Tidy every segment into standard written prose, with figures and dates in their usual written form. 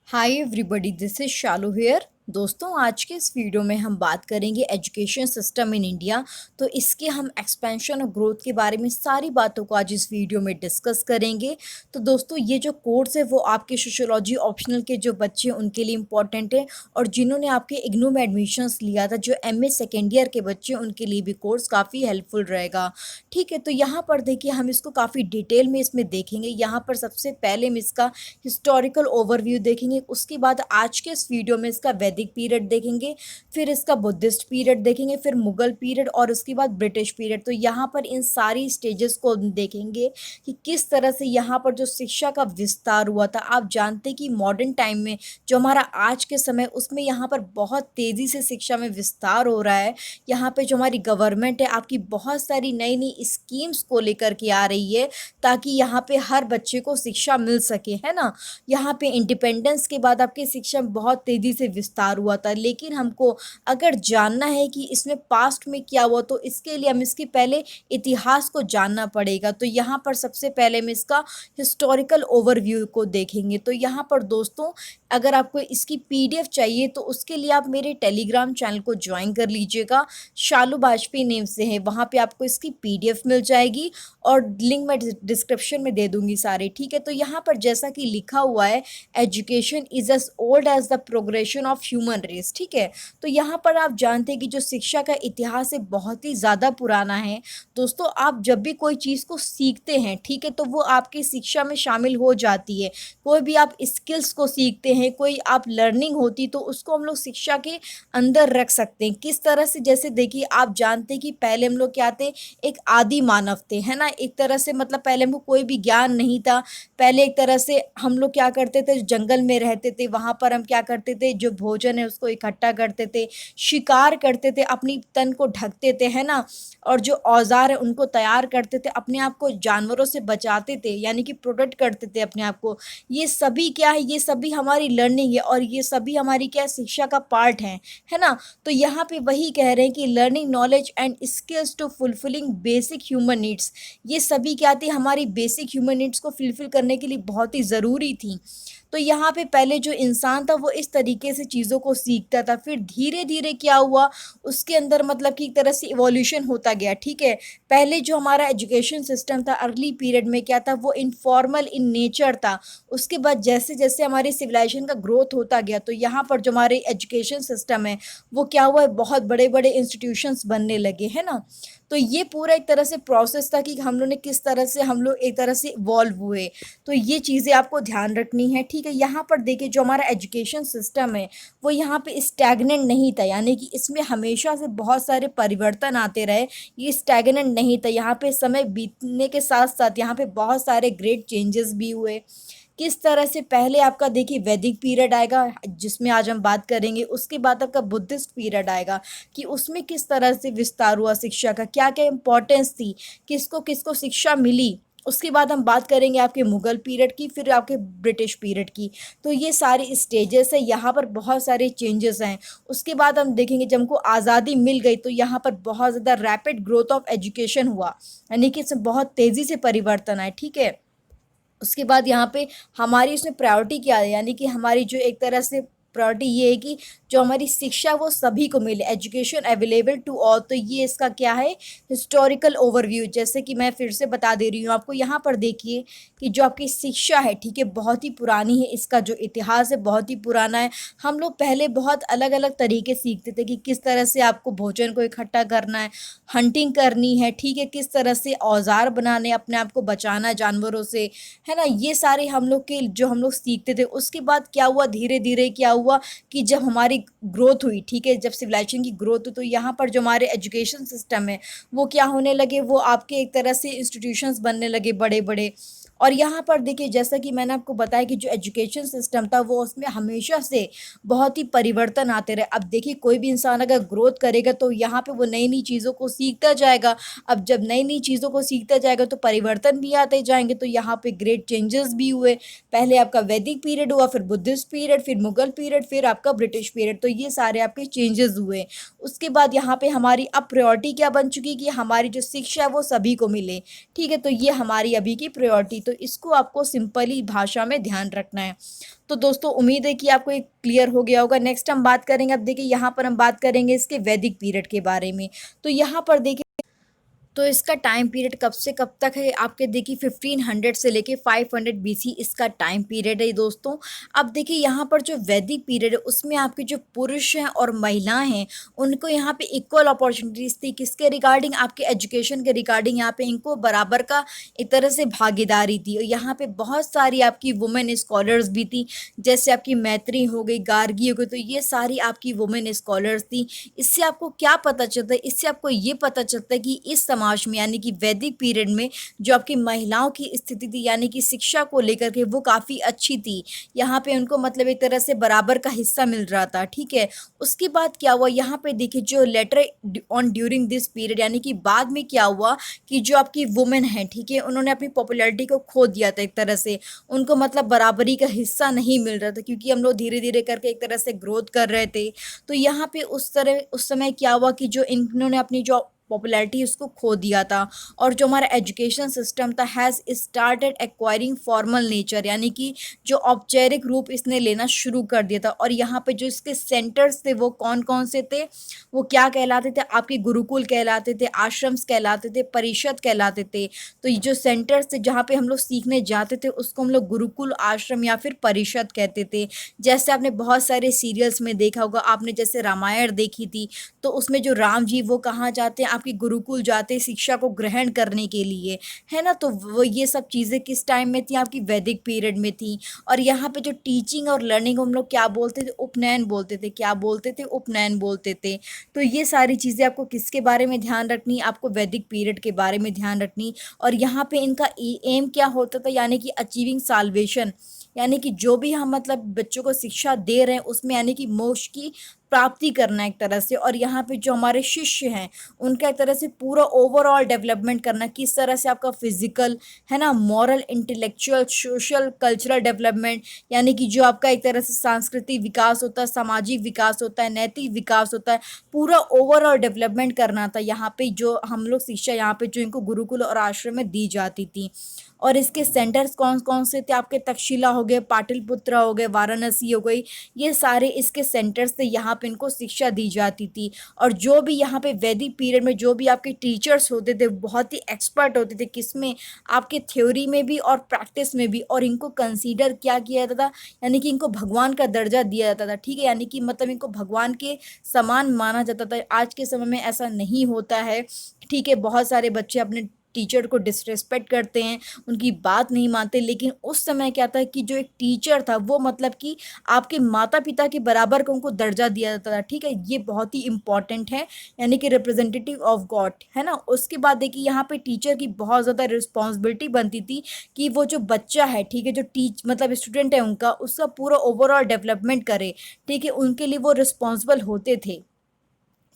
Hi everybody, this is Shalu here. दोस्तों, आज के इस वीडियो में हम बात करेंगे एजुकेशन सिस्टम इन इंडिया। तो इसके हम एक्सपेंशन और ग्रोथ के बारे में सारी बातों को आज इस वीडियो में डिस्कस करेंगे। तो दोस्तों, ये जो कोर्स है वो आपके सोशियोलॉजी ऑप्शनल के जो बच्चे हैं उनके लिए इम्पॉर्टेंट है, और जिन्होंने आपके इग्नू में एडमिशन्स लिया था, जो एमए सेकेंड ईयर के बच्चे हैं, उनके लिए भी कोर्स काफ़ी हेल्पफुल रहेगा। ठीक है, तो यहाँ पर देखिए हम इसको काफ़ी डिटेल में इसमें देखेंगे। यहाँ पर सबसे पहले हम इसका हिस्टोरिकल ओवरव्यू देखेंगे, उसके बाद आज के इस वीडियो में इसका वैदिक पीरियड देखेंगे, फिर इसका बुद्धिस्ट पीरियड देखेंगे, फिर मुगल पीरियड और उसके बाद ब्रिटिश पीरियड। तो यहाँ पर इन सारी स्टेजेस को देखेंगे कि किस तरह से यहाँ पर जो शिक्षा का विस्तार हुआ था। आप जानते हैं कि मॉडर्न टाइम में जो हमारा आज के समय उसमें यहाँ पर बहुत तेज़ी से शिक्षा में विस्तार हो रहा है। यहाँ पे जो हमारी गवर्नमेंट है आपकी बहुत सारी नई नई स्कीम्स को लेकर के आ रही है, ताकि यहाँ पे हर बच्चे को शिक्षा मिल सके, है ना। यहाँ पे इंडिपेंडेंस के बाद आपकी शिक्षा में बहुत तेज़ी से विस्तार हुआ था, लेकिन हमको अगर जानना है कि इसमें पास्ट में क्या हुआ तो इसके लिए हम इसके पहले इतिहास को जानना पड़ेगा। तो यहाँ पर सबसे पहले हम इसका हिस्टोरिकल ओवरव्यू को देखेंगे। तो यहाँ पर दोस्तों, अगर आपको इसकी पीडीएफ चाहिए तो उसके लिए आप मेरे टेलीग्राम चैनल को ज्वाइन कर लीजिएगा। शालू बाजपेयी नेम से है, वहाँ पे आपको इसकी पीडीएफ मिल जाएगी और लिंक मैं डिस्क्रिप्शन में दे दूंगी सारे। ठीक है, तो यहाँ पर जैसा कि लिखा हुआ है, education is as old as the progression of human race. ठीक है, तो यहाँ पर आप जानते हैं कि जो शिक्षा का इतिहास है बहुत ही ज़्यादा पुराना है। दोस्तों, आप जब भी कोई चीज़ को सीखते हैं, ठीक है, तो वो आपकी शिक्षा में शामिल हो जाती है। कोई भी आप स्किल्स को सीखते हैं, कोई आप लर्निंग होती, तो उसको हम लोग शिक्षा के अंदर रख सकते हैं। किस तरह से, जैसे देखिए आप जानते हैं कि पहले हम लोग क्या थे, एक आदि मानव थे, है ना। एक तरह से मतलब पहले हमको कोई भी ज्ञान नहीं था। पहले एक तरह से हम लोग क्या करते थे, जंगल में रहते थे, वहाँ पर हम क्या करते थे, जो भोजन है उसको इकट्ठा करते थे, शिकार करते थे, अपनी तन को ढकते थे, है ना। और जो औजार है उनको तैयार करते थे, अपने आप को जानवरों से बचाते थे, यानी कि प्रोटेक्ट करते थे अपने आप को। ये सभी क्या है, ये सभी हमारी लर्निंग है, और ये सभी हमारी क्या शिक्षा का पार्ट है ना। तो यहाँ पे वही कह रहे हैं कि learning knowledge and skills to fulfilling basic human needs. ये सभी क्या थी, हमारी बेसिक ह्यूमन नीड्स को फुलफिल करने के लिए बहुत ही ज़रूरी थी। तो यहाँ पे पहले जो इंसान था वो इस तरीके से चीज़ों को सीखता था, फिर धीरे धीरे क्या हुआ, उसके अंदर मतलब कि एक तरह से इवोल्यूशन होता गया। ठीक है, पहले जो हमारा एजुकेशन सिस्टम था अर्ली पीरियड में क्या था, वो इनफॉर्मल इन नेचर था। उसके बाद जैसे जैसे हमारी सिविलाइजेशन का ग्रोथ होता गया, तो यहाँ पर जो हमारे एजुकेशन सिस्टम है वो क्या हुआ है, बहुत बड़े बड़े इंस्टीट्यूशंस बनने लगे, है ना। तो ये पूरा एक तरह से प्रोसेस था कि हम लोग ने किस तरह से, हम लोग एक तरह से इवॉल्व हुए। तो ये चीज़ें आपको ध्यान रखनी है। ठीक है, यहाँ पर देखिए जो हमारा एजुकेशन सिस्टम है वो यहाँ पे स्टैग्नेंट नहीं था, यानी कि इसमें हमेशा से बहुत सारे परिवर्तन आते रहे। ये स्टैग्नेंट नहीं था, यहाँ पे समय बीतने के साथ साथ यहाँ पे बहुत सारे ग्रेट चेंजेस भी हुए। किस तरह से, पहले आपका देखिए वैदिक पीरियड आएगा जिसमें आज हम बात करेंगे, उसके बाद आपका बुद्धिस्ट पीरियड आएगा कि उसमें किस तरह से विस्तार हुआ शिक्षा का, क्या क्या इंपॉर्टेंस थी, किसको किसको शिक्षा मिली। उसके बाद हम बात करेंगे आपके मुगल पीरियड की, फिर आपके ब्रिटिश पीरियड की। तो ये सारे स्टेजेस है, यहाँ पर बहुत सारे चेंजेस हैं। उसके बाद हम देखेंगे जब हमको आज़ादी मिल गई तो यहाँ पर बहुत ज़्यादा रैपिड ग्रोथ ऑफ एजुकेशन हुआ, यानी कि इसमें बहुत तेज़ी से परिवर्तन आए। ठीक है, उसके बाद यहाँ पे हमारी उसमें प्रायोरिटी क्या है, यानी कि हमारी जो एक तरह से प्रायोरिटी ये है कि जो हमारी शिक्षा वो सभी को मिले, एजुकेशन अवेलेबल टू ऑल। तो ये इसका क्या है, हिस्टोरिकल ओवरव्यू। जैसे कि मैं फिर से बता दे रही हूँ आपको, यहाँ पर देखिए कि जो आपकी शिक्षा है, ठीक है, बहुत ही पुरानी है, इसका जो इतिहास है बहुत ही पुराना है। हम लोग पहले बहुत अलग अलग तरीके सीखते थे कि किस तरह से आपको भोजन को इकट्ठा करना है, हंटिंग करनी है, ठीक है, किस तरह से औजार बनाने, अपने आप को बचाना जानवरों से, है ना। ये सारे हम लोग के जो हम लोग सीखते थे। उसके बाद क्या हुआ, धीरे धीरे क्या हुआ कि जब हमारी ग्रोथ हुई, ठीक है, जब सिविलाइजेशन की ग्रोथ हुई, तो यहाँ पर जो हमारे एजुकेशन सिस्टम है वो क्या होने लगे, वो आपके एक तरह से इंस्टीट्यूशंस बनने लगे बड़े बड़े। और यहाँ पर देखिए जैसा कि मैंने आपको बताया कि जो एजुकेशन सिस्टम था वो उसमें हमेशा से बहुत ही परिवर्तन आते रहे। अब देखिए कोई भी इंसान अगर ग्रोथ करेगा तो यहाँ पे वो नई नई चीज़ों को सीखता जाएगा। अब जब नई नई चीज़ों को सीखता जाएगा तो परिवर्तन भी आते जाएंगे। तो यहाँ पे ग्रेट चेंजेस भी हुए। पहले आपका वैदिक पीरियड हुआ, फिर बुद्धिस्ट पीरियड, फिर मुगल पीरियड, फिर आपका ब्रिटिश पीरियड। तो ये सारे आपके चेंजेस हुए। उसके बाद यहाँ पे हमारी अब प्रायोरिटी क्या बन चुकी कि हमारी जो शिक्षा है वो सभी को मिले। ठीक है, तो ये हमारी अभी की प्रायोरिटी तो इसको आपको सिंपली भाषा में ध्यान रखना है। तो दोस्तों उम्मीद है कि आपको ये क्लियर हो गया होगा। नेक्स्ट हम बात करेंगे, अब देखिए यहाँ पर हम बात करेंगे इसके वैदिक पीरियड के बारे में। तो यहाँ पर देखिए तो इसका टाइम पीरियड कब से कब तक है, आपके देखिए 1500 से लेके 500 बीसी इसका टाइम पीरियड है दोस्तों। अब देखिए यहाँ पर जो वैदिक पीरियड है उसमें आपके जो पुरुष हैं और महिलाएं हैं उनको यहाँ पे इक्वल अपॉर्चुनिटीज थी, किसके रिगार्डिंग, आपके एजुकेशन के रिगार्डिंग। यहाँ पे इनको बराबर का एक तरह से भागीदारी थी, और यहाँ पे बहुत सारी आपकी वुमेन स्कॉलर्स भी थी, जैसे आपकी मैत्री हो गई, गार्गी हो गई, तो ये सारी आपकी वुमेन स्कॉलर्स थी। इससे आपको क्या पता चलता है, इससे आपको ये पता चलता है कि इस समाज में यानी कि वैदिक पीरियड में जो आपकी महिलाओं की स्थिति थी यानी कि शिक्षा को लेकर के वो काफ़ी अच्छी थी। यहाँ पे उनको मतलब एक तरह से बराबर का हिस्सा मिल रहा था, ठीक है। उसके बाद क्या हुआ, यहाँ पे देखिए जो later on during this period यानी कि बाद में क्या हुआ कि जो आपकी वुमेन है, ठीक है, उन्होंने अपनी पॉपुलैरिटी को खो दिया था एक तरह से। उनको मतलब बराबरी का हिस्सा नहीं मिल रहा था, क्योंकि हम लोग धीरे धीरे करके एक तरह से ग्रोथ कर रहे थे। तो यहाँ पे उस समय क्या हुआ कि जो इन्होंने अपनी जो पॉपुलैरिटी उसको खो दिया था, और जो हमारा एजुकेशन सिस्टम था has started acquiring formal nature, यानी कि जो औपचारिक रूप इसने लेना शुरू कर दिया था। और यहाँ पे जो इसके सेंटर्स थे वो कौन कौन से थे, वो क्या कहलाते थे, आपके गुरुकुल कहलाते थे, आश्रम्स कहलाते थे, परिषद कहलाते थे। तो ये जो सेंटर्स थे जहाँ पे हम लोग सीखने जाते थे उसको हम लोग गुरुकुल, आश्रम या फिर परिषद कहते थे। जैसे आपने बहुत सारे सीरियल्स में देखा होगा, आपने जैसे रामायण देखी थी, तो उसमें जो राम जी वो कहाँ जाते हैं, आपके गुरुकुल जाते हैं शिक्षा को ग्रहण करने के लिए, है ना। तो वो ये सब चीज़ें किस टाइम में थी, आपकी वैदिक पीरियड में थी। और यहाँ पे जो टीचिंग और लर्निंग हम लोग क्या बोलते थे, उपनयन बोलते थे, क्या बोलते थे, उपनयन बोलते थे। तो ये सारी चीज़ें आपको किसके बारे में ध्यान रखनी, आपको वैदिक पीरियड के बारे में ध्यान रखनी। और यहाँ पे इनका एम क्या होता था, यानी कि अचीविंग साल्वेशन, यानी कि जो भी हम मतलब बच्चों को शिक्षा दे रहे हैं उसमें यानी कि मोक्ष की प्राप्ति करना एक तरह से। और यहाँ पे जो हमारे शिष्य हैं उनका एक तरह से पूरा ओवरऑल डेवलपमेंट करना, किस तरह से आपका फिजिकल, है ना, moral, intellectual, social, cultural development, यानी कि जो आपका एक तरह से सांस्कृतिक विकास होता है, सामाजिक विकास होता है, नैतिक विकास होता है, पूरा ओवरऑल डेवलपमेंट करना था। यहाँ पे जो हम लोग शिक्षा यहाँ पे जो इनको गुरुकुल और आश्रम में दी जाती थी। और इसके सेंटर्स कौन कौन से थे, आपके तक्षशिला हो गए, पाटलिपुत्र हो गए, वाराणसी हो गई, ये सारे इसके सेंटर्स थे, यहाँ पे इनको शिक्षा दी जाती थी। और जो भी यहाँ पे वैदिक पीरियड में जो भी आपके टीचर्स होते थे बहुत ही एक्सपर्ट होते थे, किसमें, आपके थ्योरी में भी और प्रैक्टिस में भी। और इनको कंसीडर क्या किया जाता था, यानी कि इनको भगवान का दर्जा दिया जाता था, ठीक है, यानी कि मतलब इनको भगवान के समान माना जाता था। आज के समय में ऐसा नहीं होता है, ठीक है। बहुत सारे बच्चे अपने टीचर को डिसरिस्पेक्ट करते हैं, उनकी बात नहीं मानते। लेकिन उस समय क्या था कि जो एक टीचर था वो मतलब कि आपके माता पिता के बराबर का उनको दर्जा दिया जाता था, ठीक है। ये बहुत ही इंपॉर्टेंट है, यानी कि रिप्रेजेंटेटिव ऑफ गॉड, है ना। उसके बाद देखिए यहाँ पे टीचर की बहुत ज़्यादा रिस्पॉन्सिबिलिटी बनती थी कि वो जो बच्चा है, ठीक है, जो मतलब स्टूडेंट है उनका, उसका पूरा ओवरऑल डेवलपमेंट करे, ठीक है, उनके लिए वो रिस्पॉन्सिबल होते थे,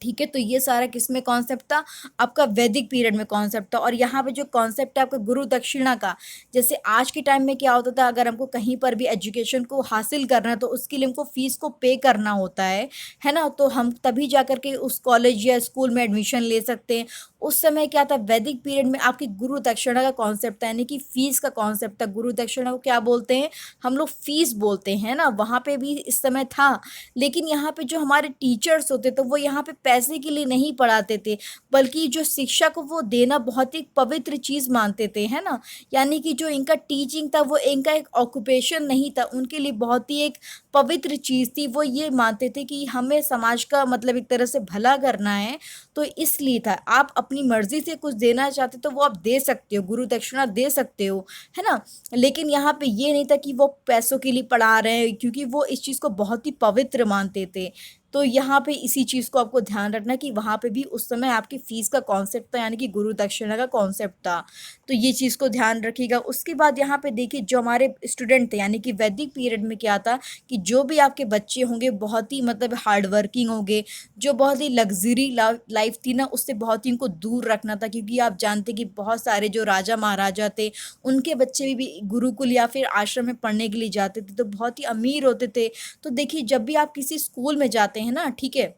ठीक है। तो ये सारा किस में कॉन्सेप्ट था, आपका वैदिक पीरियड में कॉन्सेप्ट था। और यहाँ पे जो कॉन्सेप्ट है आपका गुरु दक्षिणा का, जैसे आज के टाइम में क्या होता था, अगर हमको कहीं पर भी एजुकेशन को हासिल करना है तो उसके लिए हमको फीस को पे करना होता है ना। तो हम तभी जा कर के उस कॉलेज या स्कूल में एडमिशन ले सकते हैं। उस समय क्या था, वैदिक पीरियड में आपकी गुरु दक्षिणा का कॉन्सेप्ट था, यानी कि फीस का कॉन्सेप्ट था। गुरु दक्षिणा को क्या बोलते हैं, हम लोग फीस बोलते हैं ना, वहाँ पे भी इस समय था। लेकिन यहाँ पे जो हमारे टीचर्स होते तो वो यहाँ पे पैसे के लिए नहीं पढ़ाते थे, बल्कि जो शिक्षा को वो देना बहुत ही पवित्र चीज़ मानते थे, है ना। यानी कि जो इनका टीचिंग था वो इनका एक ऑक्यूपेशन नहीं था, उनके लिए बहुत ही एक पवित्र चीज़ थी। वो ये मानते थे कि हमें समाज का मतलब एक तरह से भला करना है, तो इसलिए था। आप अपनी मर्जी से कुछ देना चाहते तो वो आप दे सकते हो, गुरु दक्षिणा दे सकते हो, है ना। लेकिन यहाँ पे ये नहीं था कि वो पैसों के लिए पढ़ा रहे हैं, क्योंकि वो इस चीज़ को बहुत ही पवित्र मानते थे। तो यहाँ पे इसी चीज़ को आपको ध्यान रखना कि वहाँ पे भी उस समय आपकी फ़ीस का कॉन्सेप्ट था, यानी कि गुरु दक्षिणा का कॉन्सेप्ट था। तो ये चीज़ को ध्यान रखिएगा। उसके बाद यहाँ पे देखिए जो हमारे स्टूडेंट थे, यानी कि वैदिक पीरियड में क्या था कि जो भी आपके बच्चे होंगे बहुत ही मतलब हार्ड वर्किंग होंगे, जो बहुत ही लग्जरी लाइफ थी ना उससे बहुत ही उनको दूर रखना था। क्योंकि आप जानते कि बहुत सारे जो राजा महाराजा थे उनके बच्चे भी गुरुकुल या फिर आश्रम में पढ़ने के लिए जाते थे, तो बहुत ही अमीर होते थे। तो देखिए जब भी आप किसी स्कूल में जाते हैं ना, ठीक है,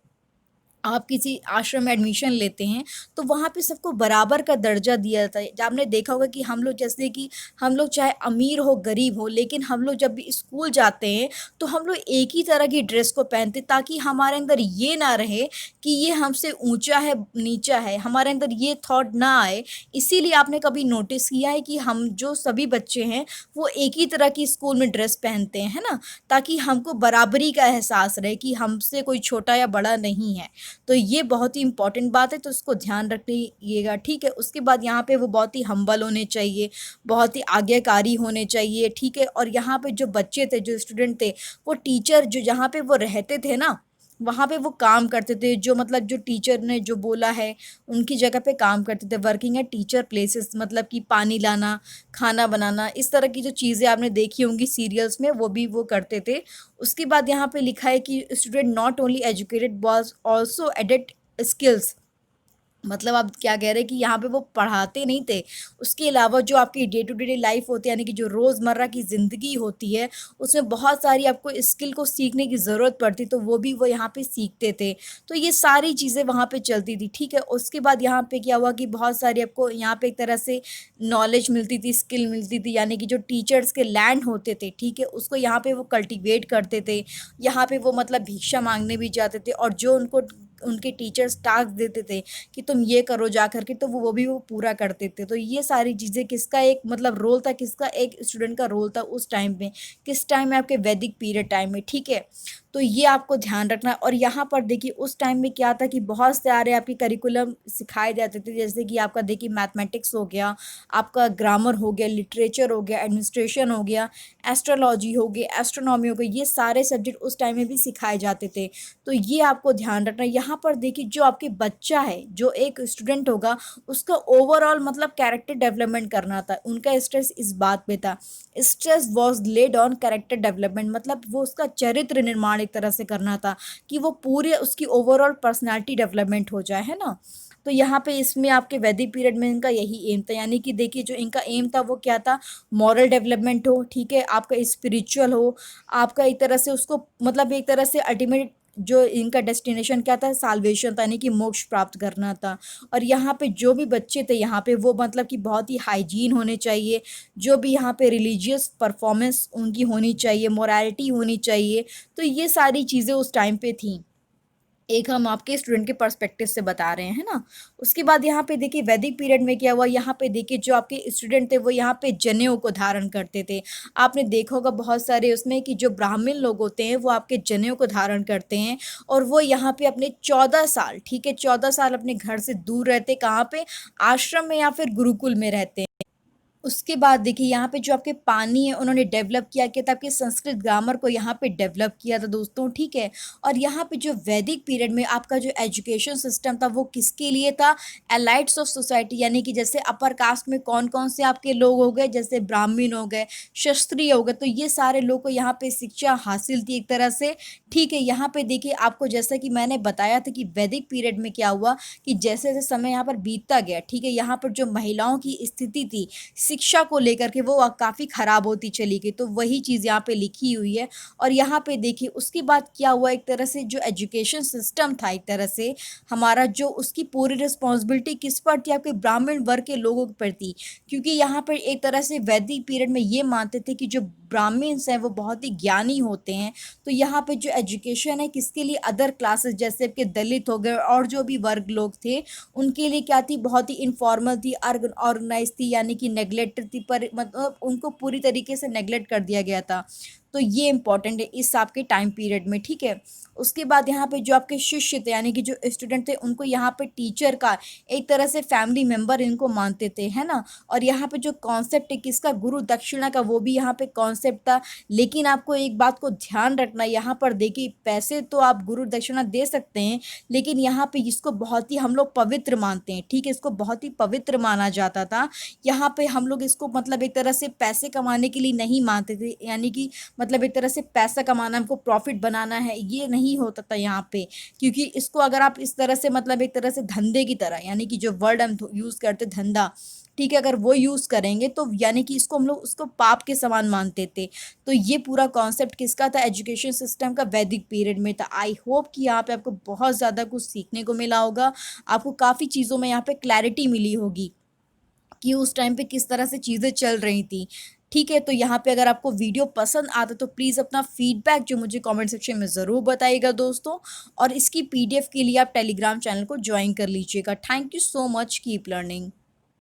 आप किसी आश्रम में एडमिशन लेते हैं तो वहाँ पे सबको बराबर का दर्जा दिया जाता है। आपने देखा होगा कि हम लोग जैसे कि हम लोग चाहे अमीर हो गरीब हो, लेकिन हम लोग जब भी स्कूल जाते हैं तो हम लोग एक ही तरह की ड्रेस को पहनते हैं, ताकि हमारे अंदर ये ना रहे कि ये हमसे ऊंचा है नीचा है, हमारे अंदर ये थॉट ना आए। इसीलिए आपने कभी नोटिस किया है कि हम जो सभी बच्चे हैं वो एक ही तरह की स्कूल में ड्रेस पहनते हैं, है ना, ताकि हमको बराबरी का एहसास रहे कि हमसे कोई छोटा या बड़ा नहीं है। तो ये बहुत ही इंपॉर्टेंट बात है, तो इसको ध्यान रखिएगा, ठीक है। उसके बाद यहाँ पे वो बहुत ही हम्बल होने चाहिए, बहुत ही आज्ञाकारी होने चाहिए, ठीक है। और यहाँ पे जो बच्चे थे, जो स्टूडेंट थे, वो टीचर जो जहाँ पे वो रहते थे ना, वहाँ पे वो काम करते थे, जो मतलब जो टीचर ने जो बोला है उनकी जगह पे काम करते थे। वर्किंग एट टीचर प्लेसेस मतलब कि पानी लाना, खाना बनाना, इस तरह की जो चीज़ें आपने देखी होंगी सीरियल्स में, वो भी वो करते थे। उसके बाद यहाँ पे लिखा है कि student not only educated was also added skills. मतलब आप क्या कह रहे हैं कि यहाँ पे वो पढ़ाते नहीं थे, उसके अलावा जो आपकी डे टू डे लाइफ होती है, यानी कि जो रोज़मर्रा की ज़िंदगी होती है, उसमें बहुत सारी आपको स्किल को सीखने की ज़रूरत पड़ती, तो वो भी वो यहाँ पे सीखते थे। तो ये सारी चीज़ें वहाँ पे चलती थी, ठीक है। उसके बाद यहाँ पे क्या हुआ कि बहुत सारी आपको यहाँ पे एक तरह से नॉलेज मिलती थी, स्किल मिलती थी, यानी कि जो टीचर्स के लैंड होते थे, ठीक है, उसको यहाँ पे वो कल्टीवेट करते थे। यहाँ पे वो मतलब भिक्षा मांगने भी जाते थे, और जो उनको उनके टीचर्स टास्क देते थे कि तुम ये करो जा करके, तो वो भी वो पूरा करते थे। तो ये सारी चीज़ें किसका एक मतलब रोल था, किसका एक स्टूडेंट का रोल था उस टाइम में, किस टाइम में, आपके वैदिक पीरियड टाइम में, ठीक है। तो ये आपको ध्यान रखना। और यहाँ पर देखिए उस टाइम में क्या था कि बहुत सारे आपके करिकुलम सिखाए जाते थे, जैसे कि आपका देखिए मैथमेटिक्स हो गया, आपका ग्रामर हो गया, लिटरेचर हो गया, एडमिनिस्ट्रेशन हो गया, एस्ट्रोलॉजी हो गई, एस्ट्रोनॉमी हो गई, ये सारे सब्जेक्ट उस टाइम में भी सिखाए जाते थे। तो ये आपको ध्यान रखना। यहाँ पर देखिए जो आपके बच्चा है, जो एक स्टूडेंट होगा, उसका ओवरऑल मतलब कैरेक्टर डेवलपमेंट करना था। उनका स्ट्रेस इस बात पे था, stress was laid on character development, मतलब वो उसका चरित्र निर्माण एक तरह से करना था, कि वो पूरे उसकी ओवरऑल पर्सनालिटी डेवलपमेंट हो जाए, है ना। तो यहाँ पे इसमें आपके वैदिक पीरियड में इनका यही एम था, यानी कि देखिए जो इनका एम था वो क्या था, मॉरल डेवलपमेंट हो, ठीक है, आपका स्पिरिचुअल हो, आपका एक तरह से उसको मतलब एक तरह से अल्टीमेट जो इनका डेस्टिनेशन क्या था, साल्वेशन था, यानी कि मोक्ष प्राप्त करना था। और यहाँ पे जो भी बच्चे थे यहाँ पे वो मतलब कि बहुत ही हाइजीन होने चाहिए, जो भी यहाँ पे रिलीजियस परफॉर्मेंस उनकी होनी चाहिए, मोरालिटी होनी चाहिए। तो ये सारी चीज़ें उस टाइम पे थी, एक हम आपके स्टूडेंट के पर्सपेक्टिव से बता रहे हैं, है ना। उसके बाद यहाँ पे देखिए वैदिक पीरियड में क्या हुआ, यहाँ पे देखिए जो आपके स्टूडेंट थे वो यहाँ पे जनेऊ को धारण करते थे। आपने देखा होगा बहुत सारे उसमें कि जो ब्राह्मण लोग होते हैं वो आपके जनेऊ को धारण करते हैं, और वो यहाँ पे अपने 14 साल, ठीक है, 14 साल अपने घर से दूर रहते, कहाँ पे, आश्रम में या फिर गुरुकुल में रहते हैं। उसके बाद देखिए यहाँ पे जो आपके पानी है उन्होंने डेवलप किया क्या था, आपके संस्कृत ग्रामर को यहाँ पे डेवलप किया था दोस्तों, ठीक है। और यहाँ पे जो वैदिक पीरियड में आपका जो एजुकेशन सिस्टम था वो किसके लिए था, एलाइट्स ऑफ सोसाइटी, यानी कि जैसे अपर कास्ट में कौन कौन से आपके लोग हो गए, जैसे ब्राह्मण हो गए, क्षत्रिय हो गए, तो ये सारे लोग को यहाँ पे शिक्षा हासिल थी एक तरह से, ठीक है। यहाँ पे देखिए आपको जैसा कि मैंने बताया था कि वैदिक पीरियड में क्या हुआ कि जैसे जैसे समय यहाँ पर बीतता गया, ठीक है, यहाँ पर जो महिलाओं की स्थिति थी शिक्षा को लेकर के वो काफ़ी ख़राब होती चली गई, तो वही चीज़ यहाँ पे लिखी हुई है। और यहाँ पे देखिए उसके बाद क्या हुआ, एक तरह से जो एजुकेशन सिस्टम था एक तरह से हमारा, जो उसकी पूरी रिस्पॉन्सिबिलिटी किस पर थी, आपके ब्राह्मण वर्ग के लोगों पर थी। क्योंकि यहाँ पर एक तरह से वैदिक पीरियड में ये मानते थे कि जो ब्राह्मण्स हैं वो बहुत ही ज्ञानी होते हैं, तो यहाँ पे जो एजुकेशन है किसके लिए, अदर क्लासेस जैसे कि दलित हो गए और जो भी वर्ग लोग थे उनके लिए क्या थी, बहुत ही इनफॉर्मल थी, ऑर्गेनाइज थी, यानी कि नेग्लेक्टेड थी, पर मतलब उनको पूरी तरीके से नेग्लेक्ट कर दिया गया था। तो ये इंपॉर्टेंट है इस आपके टाइम पीरियड में, ठीक है। उसके बाद यहाँ पे जो आपके शिष्य थे, यानी कि जो स्टूडेंट थे, उनको यहाँ पे टीचर का एक तरह से फैमिली मेंबर इनको मानते थे, है ना। और यहाँ पे जो कॉन्सेप्ट है किसका, गुरु दक्षिणा का, वो भी यहाँ पे कॉन्सेप्ट था। लेकिन आपको एक बात को ध्यान रखना, यहाँ पर देखिए पैसे तो आप गुरु दक्षिणा दे सकते हैं, लेकिन यहाँ पे इसको बहुत ही हम लोग पवित्र मानते हैं, ठीक है, इसको बहुत ही पवित्र माना जाता था। यहाँ पे हम लोग इसको मतलब एक तरह से पैसे कमाने के लिए नहीं मानते थे, यानी कि मतलब एक तरह से पैसा कमाना, हमको प्रॉफिट बनाना है, ये नहीं होता था यहाँ पे। क्योंकि इसको अगर आप इस तरह से मतलब एक तरह से धंधे की तरह, यानी कि जो वर्ड हम यूज़ करते धंधा, ठीक है, अगर वो यूज़ करेंगे तो यानी कि इसको हम लोग उसको पाप के समान मानते थे। तो ये पूरा कॉन्सेप्ट किसका था? एजुकेशन सिस्टम का वैदिक पीरियड में था। आई होप कि यहाँ पे आपको बहुत ज़्यादा कुछ सीखने को मिला होगा, आपको काफ़ी चीज़ों में यहाँ पे क्लैरिटी मिली होगी कि उस टाइम पे किस तरह से चीज़ें चल रही थी। ठीक है, तो यहाँ पे अगर आपको वीडियो पसंद आता तो प्लीज़ अपना फीडबैक जो मुझे कमेंट सेक्शन में ज़रूर बताइएगा दोस्तों, और इसकी पीडीएफ के लिए आप टेलीग्राम चैनल को ज्वाइन कर लीजिएगा। Thank you so much, keep learning.